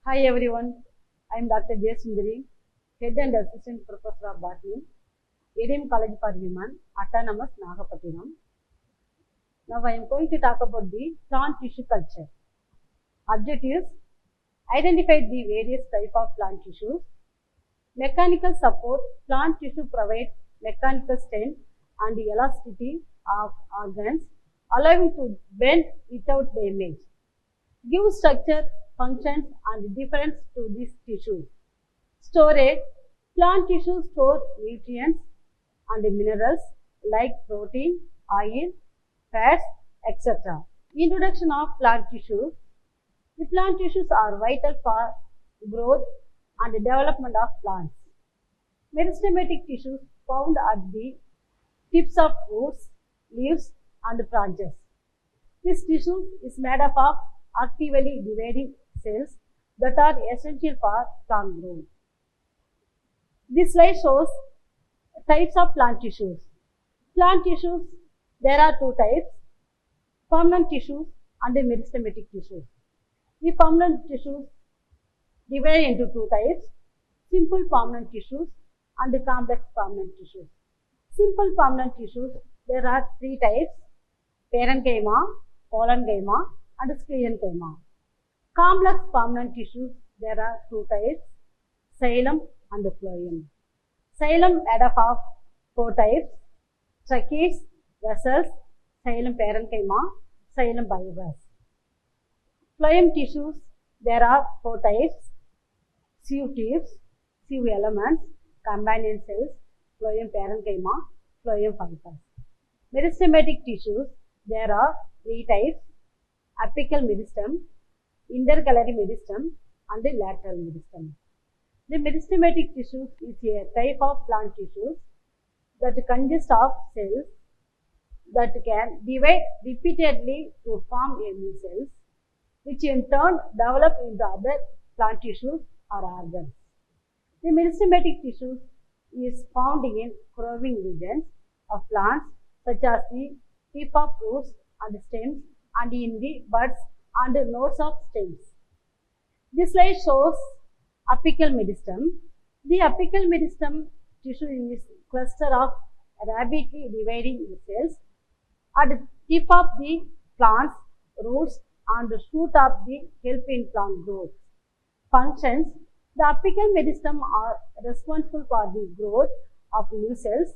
Hi everyone, I am Dr. J. Sundari, Head and Assistant Professor of Botany, ADM College for Women, Autonomous, Nagapattinam. Now I am going to talk about the plant tissue culture. Objectives: identify the various types of plant tissues. Mechanical support: plant tissue provides mechanical strength and elasticity of organs, allowing to bend without damage. Give structure, functions and difference to these tissues. Storage: plant tissues store nutrients and minerals like protein, oil, fats, etc. Introduction of plant tissues. The plant tissues are vital for growth and development of plants. Meristematic tissues found at the tips of roots, leaves and branches. This tissue is made up of actively dividing cells that are essential for plant growth. This slide shows types of plant tissues. Plant tissues, there are two types: permanent tissues and meristematic tissues. The permanent tissues divide into two types: simple permanent tissues and complex permanent tissues. Simple permanent tissues, there are three types: parenchyma, collenchyma and sclerenchyma. Complex permanent tissues, there are two types: xylem and phloem. Xylem made up of four types: tracheids, vessels, xylem parenchyma, xylem bivalves. Phloem tissues, there are four types: sieve tubes, sieve elements, companion cells, phloem parenchyma, phloem fibers. Meristematic tissues, there are three types: apical meristem, intercalary meristem and lateral meristem. The meristematic tissues is a type of plant tissues that consist of cells that can divide repeatedly to form new cells, which in turn develop into other plant tissues or organs. The meristematic tissues is found in growing regions of plants such as the tip of roots and stems and in the buds and nodes of stems. This slide shows apical meristem. The apical meristem tissue is a cluster of rapidly dividing cells at the tip of the plant's roots and shoot of the help in plant growth. Functions: the apical meristem are responsible for the growth of new cells,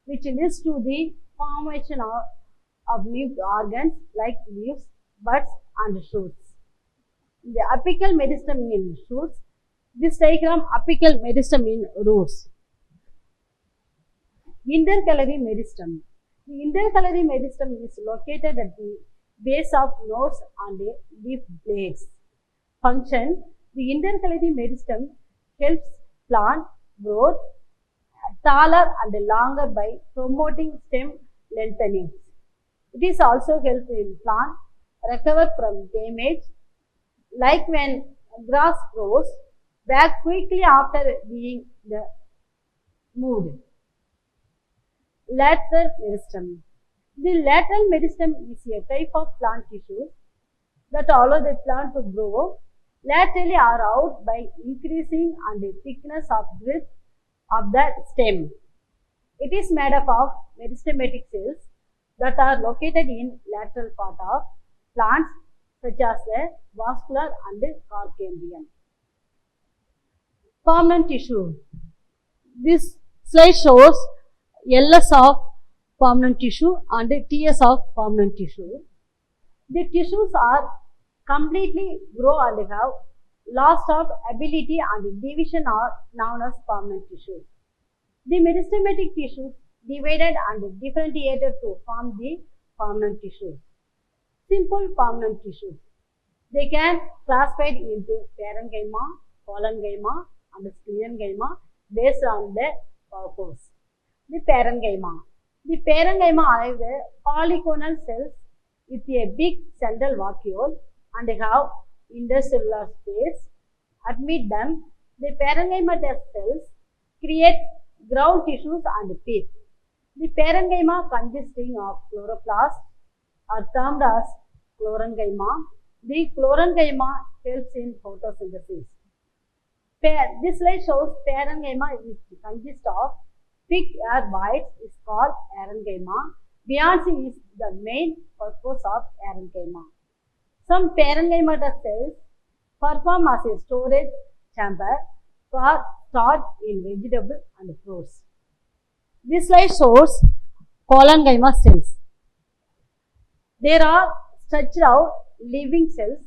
which leads to the formation of new organs like leaves, buds and shoots. The apical meristem in shoots. This diagram, apical meristem in roots. Intercalary meristem. The intercalary meristem is located at the base of nodes and leaf blades. Function: the intercalary meristem helps plant growth taller and longer by promoting stem lengthening. It is also helpful in plant recover from damage, like when grass grows back quickly after being moved. Lateral meristem. The lateral meristem is a type of plant tissue that allow the plant to grow laterally or out by increasing the thickness of width of the stem. It is made up of meristematic cells that are located in lateral part of plants such as the vascular and cork cambium. Permanent tissue. This slide shows LS of permanent tissue and TS of permanent tissue. The tissues are completely grow and have loss of ability and division are known as permanent tissues. The meristematic tissues divided and differentiated to form the permanent tissues. Simple permanent tissues. They can classified into parenchyma, collenchyma and sclerenchyma based on their purpose. The parenchyma. The parenchyma are the polygonal cells with a big central vacuole and have intercellular space. Amid them, the parenchymatous cells create ground tissues and pith. The parenchyma consisting of chloroplasts are termed as chlorenchyma. The chlorenchyma helps in photosynthesis. This slide shows parenchyma, which consists of thick air whites, is called parenchyma. Buoyancy is the main purpose of parenchyma. Some parenchyma cells perform as a storage chamber for starch in vegetable and fruits. This slide shows collenchyma cells. There are stretched out living cells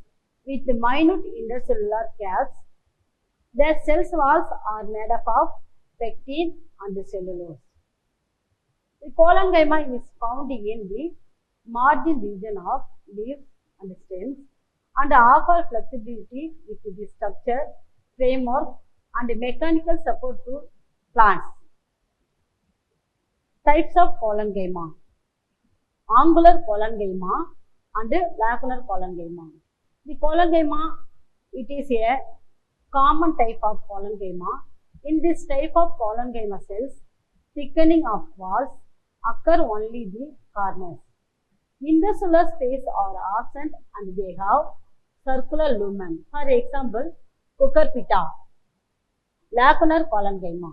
with minute intercellular caps. Their cell walls are made up of pectin and cellulose. The collenchyma is found in the margin region of leaves and stems and offer flexibility with the structure, framework and mechanical support to plants. Types of collenchyma: angular collenchyma and lacunar collenchyma. The collenchyma, it is a common type of collenchyma. In this type of collenchyma cells, thickening of walls occur only the corners. Intercellular space are absent and they have circular lumen. For example, Cucurbita. Lacunar collenchyma.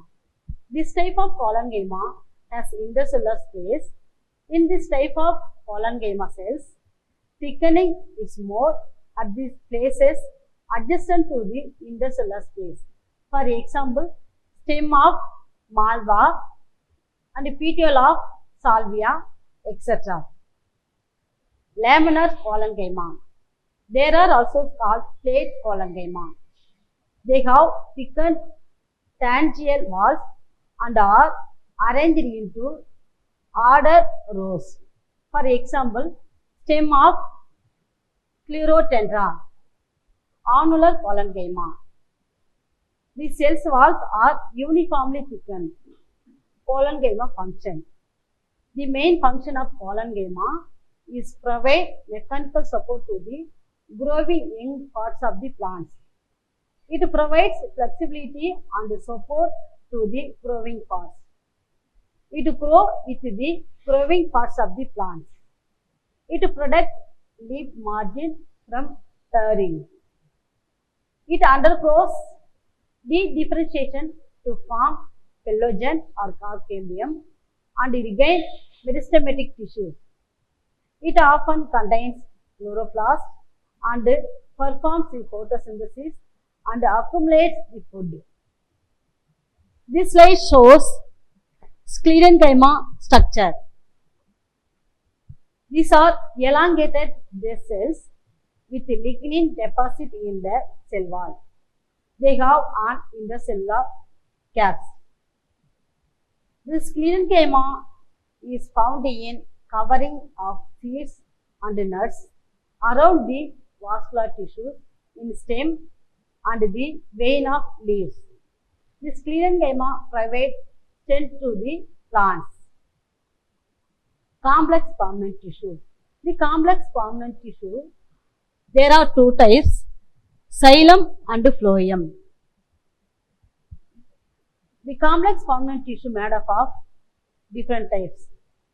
This type of collenchyma has intercellular space. In this type of collenchyma cells, thickening is more at these places adjacent to the intercellular space. For example, stem of Malva and petiole of Salvia, etc. Laminar collenchyma. There are also called plate collenchyma. They have thickened tangial walls and are arranged into ordered rows. For example, stem of Sclerotendra. Annular collenchyma. The cell walls are uniformly thickened. Collenchyma function. The main function of collenchyma is provide mechanical support to the growing young parts of the plants. It provides flexibility and support to the growing parts. It grows with the growing parts of the plants. It protects leaf margin from tearing. It undergoes de-differentiation to form pelogen or cork cambium and regain meristematic tissues. It often contains chloroplast and performs in photosynthesis and accumulates the food. This slide shows sclerenchyma structure. These are elongated base cells with lignin deposit in the cell wall. They have an intercellular caps. The sclerenchyma is found in covering of seeds and nuts around the vascular tissue in stem and the vein of leaves. The sclerenchyma provides strength to the plants. Complex permanent tissue. The complex permanent tissue, there are two types, xylem and phloem. The complex permanent tissue made up of different types.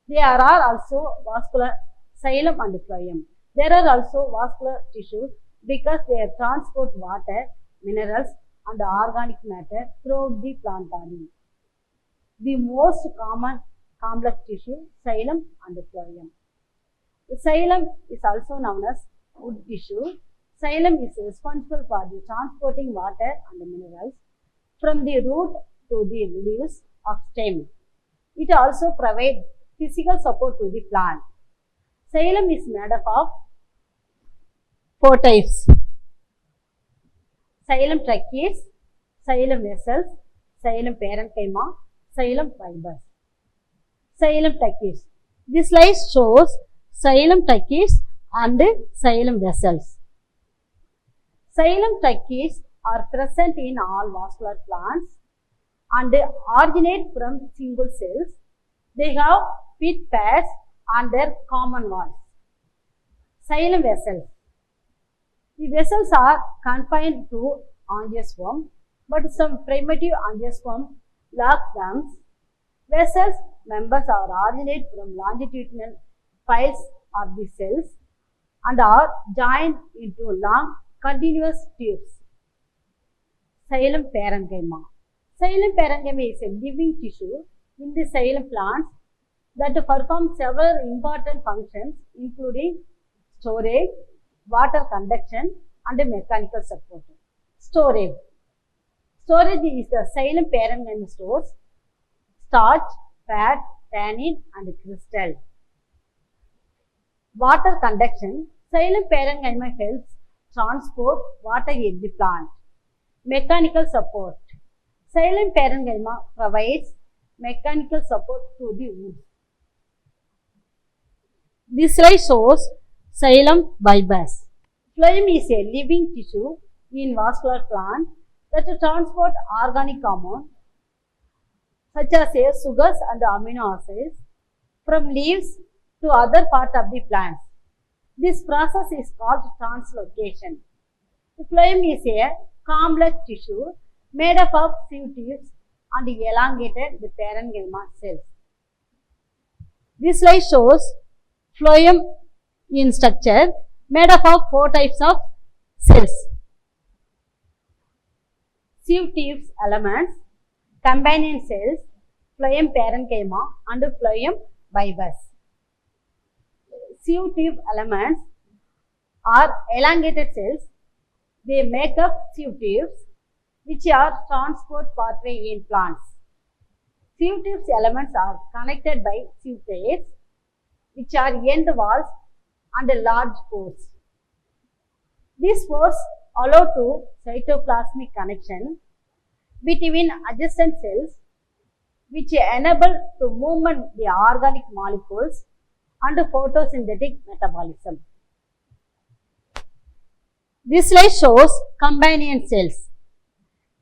There are also vascular xylem and phloem. There are also vascular tissues because they transport water, minerals and organic matter throughout the plant body. The most common complex tissue, xylem and phloem. The xylem is also known as wood tissue. Xylem is responsible for the transporting water and minerals from the root to the leaves of stem. It also provides physical support to the plant. Xylem is made up of four types: xylem tracheates, xylem vessels, xylem parenchyma, xylem fibers. Xylem tracheates. This slide shows xylem tracheates and xylem vessels. Xylem tracheates are present in all vascular plants and originate from single cells. They have pith pads on their common walls. Xylem vessels. The vessels are confined to angiosperm, but some primitive angiosperm lack lungs. Vessels members are originate from longitudinal files of the cells and are joined into long continuous tubes. Xylem parenchyma. Xylem parenchyma is a living tissue in the xylem plants that perform several important functions including storage, water conduction and mechanical support. Storage. Storage is the xylem parenchyma stores starch, fat, tannin and crystal. Water conduction. Xylem parenchyma helps transport water in the plant. Mechanical support. Xylem parenchyma provides mechanical support to the wood. This slide shows xylem bulbous. Phloem is a living tissue in vascular plant that transport organic compounds such as sugars and amino acids from leaves to other part of the plants. This process is called translocation. The phloem is a complex tissue made up of sieve tubes and elongated the parenchyma cells. This slide shows phloem in structure made up of 4 types of cells. Sieve tubes elements, companion cells, phloem parenchyma and phloem bulbous. Sieve tube elements are elongated cells. They make up sieve tubes which are transport pathway in plants. Sieve tubes elements are connected by sieve plates which are end walls and large pores. These pores allow to cytoplasmic connection between adjacent cells which enable to movement the organic molecules and photosynthetic metabolism. This slide shows companion cells.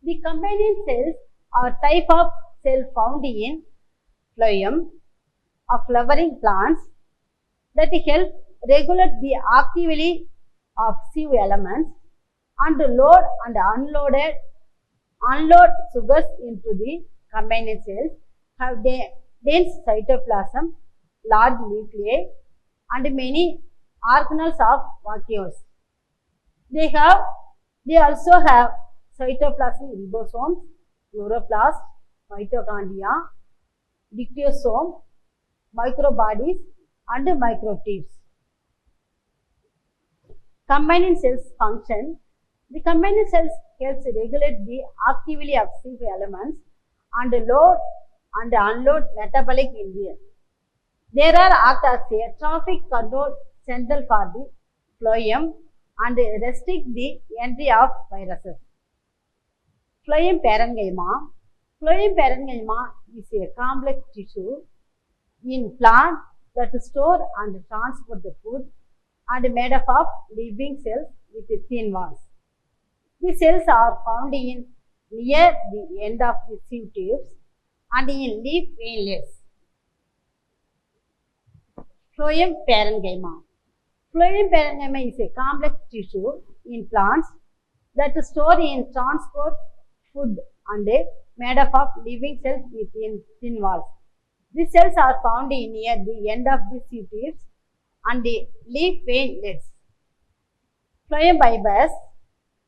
The companion cells are type of cell found in phloem of flowering plants that help regulate the activity of sieve elements and load and unload sugars into the companion cells, have dense cytoplasm, large nuclei and many organelles of vacuoles. They also have cytoplasmic ribosomes, chloroplasts, mitochondria, dictyosome, microbodies and microtubules. Companion cells function. The companion cells helps regulate the activity of sieve elements and load and unload metabolic in there are act as a traffic control central for the phloem and restrict the entry of viruses. Phloem parenchyma. Phloem parenchyma is a complex tissue in plant that store and transport the food and made up of living cells with thin walls. The cells are found in near the end of the sieve tubes and in leaf veinlets. Phloem parenchyma. Phloem parenchyma is a complex tissue in plants that store and transport food and made up of living cells with thin walls. These cells are found near the end of the sieve tubes and the leaf veinlets. Phloem bulbous.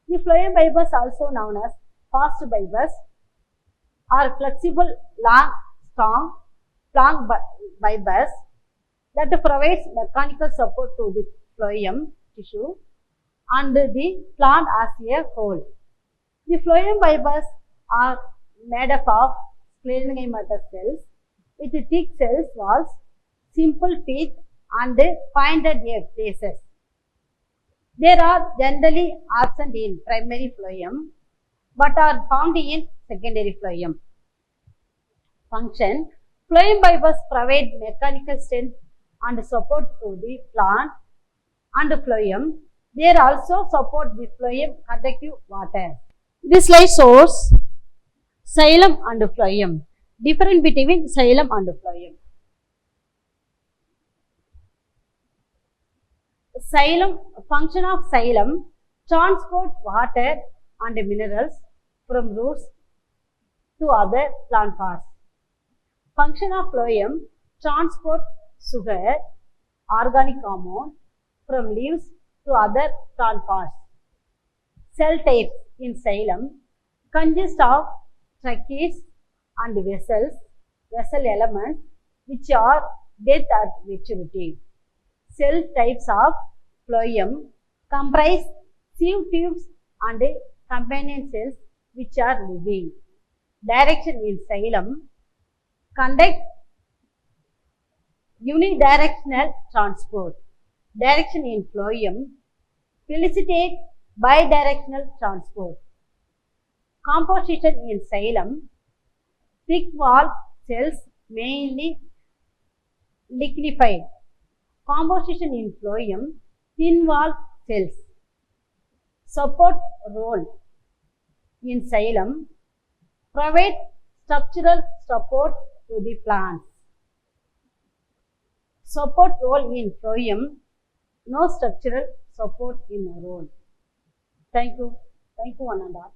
The phloem bulbous, also known as fast bulbous, are flexible, long, strong, long bulbous that provides mechanical support to the phloem tissue and the plant as a whole. The phloem bulbous are made up of sclerenchymatous cells with thick cell walls, simple teeth and pointed faces. They are generally absent in primary phloem but are found in secondary phloem. Function. Phloem bulbous provide mechanical strength and support to the plant and phloem. They also support the phloem conductive water. This slide shows xylem and phloem. Difference between xylem and phloem. Xylem. Function of xylem: transport water and minerals from roots to other plant parts. Function of phloem: transport sugar, organic compound from leaves to other plant parts. Cell types in xylem consist of tracheids and vessel elements which are dead at maturity. Cell types of phloem comprise sieve tubes and companion cells which are living. Direction in xylem conduct unidirectional transport. Direction in phloem felicitate bidirectional transport. Composition in xylem thick wall cells mainly liquefied. Composition in phloem thin wall cells. Support role in xylem provide structural support to the plants. Support role in phloem no structural support in role. Thank you. Thank you, one and all.